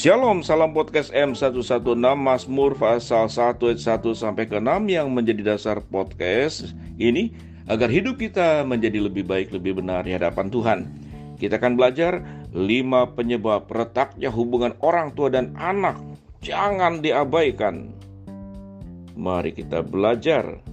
Shalom, salam podcast M116 Mazmur pasal 1 ayat 1 sampai ke 6 yang menjadi dasar podcast ini agar hidup kita menjadi lebih baik, lebih benar di hadapan Tuhan. Kita akan belajar 5 penyebab retaknya hubungan orang tua dan anak. Jangan diabaikan. Mari kita belajar.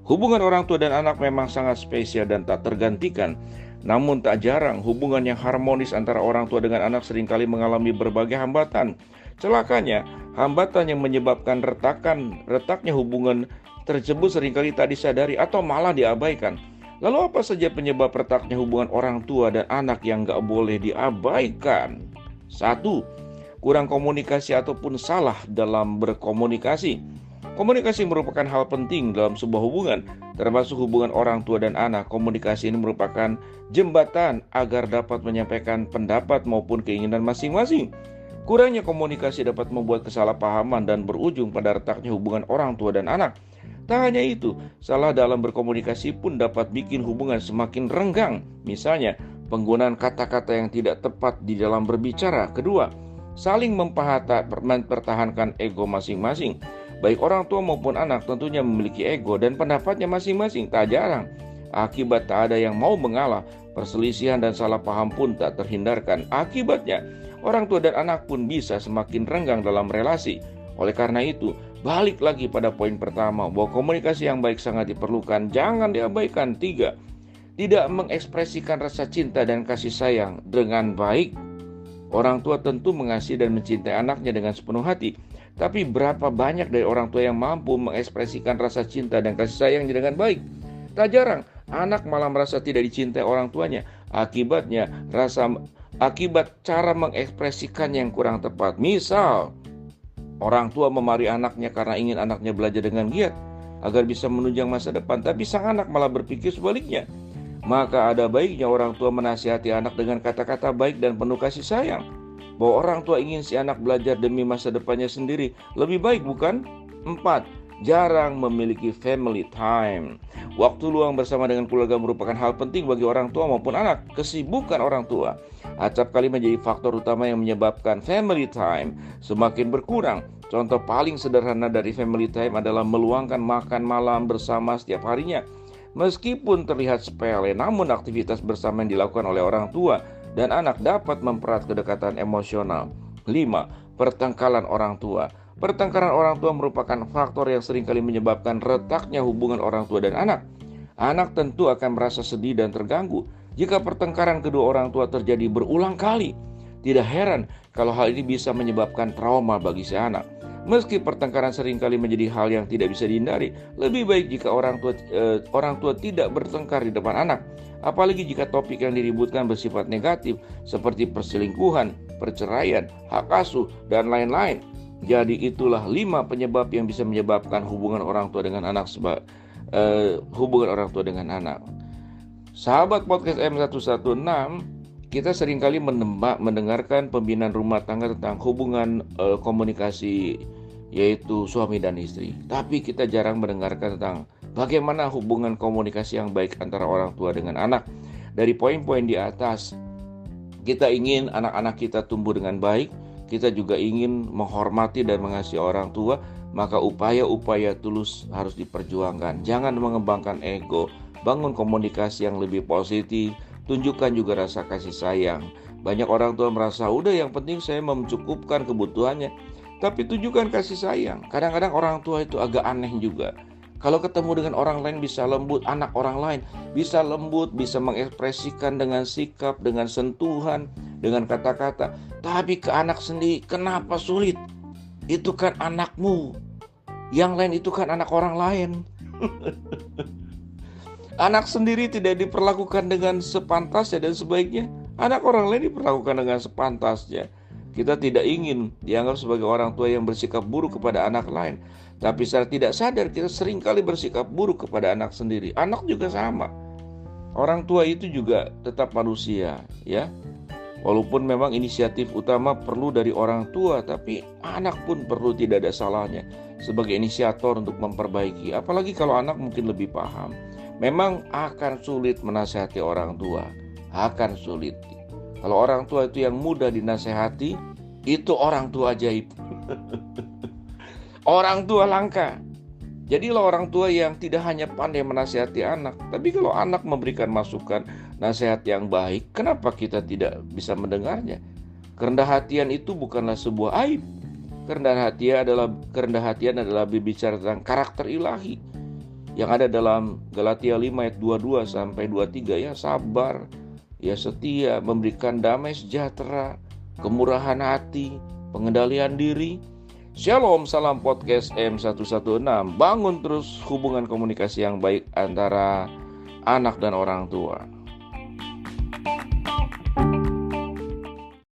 Hubungan orang tua dan anak memang sangat spesial dan tak tergantikan. Namun tak jarang hubungan yang harmonis antara orang tua dengan anak seringkali mengalami berbagai hambatan. Celakanya, hambatan yang menyebabkan retaknya hubungan tersebut seringkali tak disadari atau malah diabaikan. Lalu apa saja penyebab retaknya hubungan orang tua dan anak yang gak boleh diabaikan? 1. Kurang komunikasi ataupun salah dalam berkomunikasi. Komunikasi merupakan hal penting dalam sebuah hubungan, termasuk hubungan orang tua dan anak. Komunikasi ini merupakan jembatan agar dapat menyampaikan pendapat maupun keinginan masing-masing. Kurangnya komunikasi dapat membuat kesalahpahaman dan berujung pada retaknya hubungan orang tua dan anak. Tak hanya itu, salah dalam berkomunikasi pun dapat bikin hubungan semakin renggang. Misalnya, penggunaan kata-kata yang tidak tepat di dalam berbicara. Kedua, saling mempertahankan ego masing-masing. Baik orang tua maupun anak tentunya memiliki ego dan pendapatnya masing-masing. Tak jarang akibat tak ada yang mau mengalah, perselisihan dan salah paham pun tak terhindarkan. Akibatnya orang tua dan anak pun bisa semakin renggang dalam relasi. Oleh karena itu, balik lagi pada poin pertama bahwa komunikasi yang baik sangat diperlukan. Jangan diabaikan. 3. Tidak mengekspresikan rasa cinta dan kasih sayang dengan baik. Orang tua tentu mengasihi dan mencintai anaknya dengan sepenuh hati. Tapi berapa banyak dari orang tua yang mampu mengekspresikan rasa cinta dan kasih sayang dengan baik? Tak jarang, anak malah merasa tidak dicintai orang tuanya. Akibat cara mengekspresikan yang kurang tepat. Misal, orang tua memarahi anaknya karena ingin anaknya belajar dengan giat agar bisa menunjang masa depan. Tapi sang anak malah berpikir sebaliknya. Maka ada baiknya orang tua menasihati anak dengan kata-kata baik dan penuh kasih sayang. Bahwa orang tua ingin si anak belajar demi masa depannya sendiri. Lebih baik bukan? 4. Jarang memiliki family time. Waktu luang bersama dengan keluarga merupakan hal penting bagi orang tua maupun anak. Kesibukan orang tua acap kali menjadi faktor utama yang menyebabkan family time semakin berkurang. Contoh paling sederhana dari family time adalah meluangkan makan malam bersama setiap harinya. Meskipun terlihat sepele, namun aktivitas bersama yang dilakukan oleh orang tua dan anak dapat mempererat kedekatan emosional. 5. Pertengkaran orang tua. Pertengkaran orang tua merupakan faktor yang seringkali menyebabkan retaknya hubungan orang tua dan anak. Anak tentu akan merasa sedih dan terganggu jika pertengkaran kedua orang tua terjadi berulang kali. Tidak heran kalau hal ini bisa menyebabkan trauma bagi si anak. Meski pertengkaran seringkali menjadi hal yang tidak bisa dihindari, lebih baik jika orang tua tidak bertengkar di depan anak. Apalagi jika topik yang diributkan bersifat negatif seperti perselingkuhan, perceraian, hak asuh, dan lain-lain. Jadi itulah 5 penyebab yang bisa menyebabkan hubungan orang tua dengan anak Sahabat podcast M116, kita seringkali mendengarkan pembinaan rumah tangga tentang hubungan komunikasi, yaitu suami dan istri. Tapi kita jarang mendengarkan tentang bagaimana hubungan komunikasi yang baik antara orang tua dengan anak. Dari poin-poin di atas, kita ingin anak-anak kita tumbuh dengan baik. Kita juga ingin menghormati dan mengasihi orang tua. Maka upaya-upaya tulus harus diperjuangkan. Jangan mengembangkan ego. Bangun komunikasi yang lebih positif. Tunjukkan juga rasa kasih sayang. Banyak orang tua merasa udah yang penting saya mencukupkan kebutuhannya. Tapi tunjukkan kasih sayang. Kadang-kadang orang tua itu agak aneh juga. Kalau ketemu dengan orang lain bisa lembut, anak orang lain bisa lembut, bisa mengekspresikan dengan sikap, dengan sentuhan, dengan kata-kata. Tapi ke anak sendiri kenapa sulit? Itu kan anakmu. Yang lain itu kan anak orang lain. Anak sendiri tidak diperlakukan dengan sepantasnya dan sebaiknya. Anak orang lain diperlakukan dengan sepantasnya. Kita tidak ingin dianggap sebagai orang tua yang bersikap buruk kepada anak lain. Tapi secara tidak sadar kita seringkali bersikap buruk kepada anak sendiri. Anak juga sama. Orang tua itu juga tetap manusia, ya. Walaupun memang inisiatif utama perlu dari orang tua, tapi anak pun perlu, tidak ada salahnya sebagai inisiator untuk memperbaiki. Apalagi kalau anak mungkin lebih paham. Memang akan sulit menasihati orang tua, akan sulit. Kalau orang tua itu yang mudah dinasehati, itu orang tua ajaib. Orang tua langka. Jadilah orang tua yang tidak hanya pandai menasihati anak, tapi kalau anak memberikan masukan, nasihat yang baik, kenapa kita tidak bisa mendengarnya? Kerendah hatian itu bukanlah sebuah aib. Kerendah hatian adalah berbicara tentang karakter ilahi yang ada dalam Galatia 5 ayat 22 sampai 23, ya, sabar, ya, setia, memberikan damai sejahtera, kemurahan hati, pengendalian diri. Shalom, salam podcast M116. Bangun terus hubungan komunikasi yang baik antara anak dan orang tua.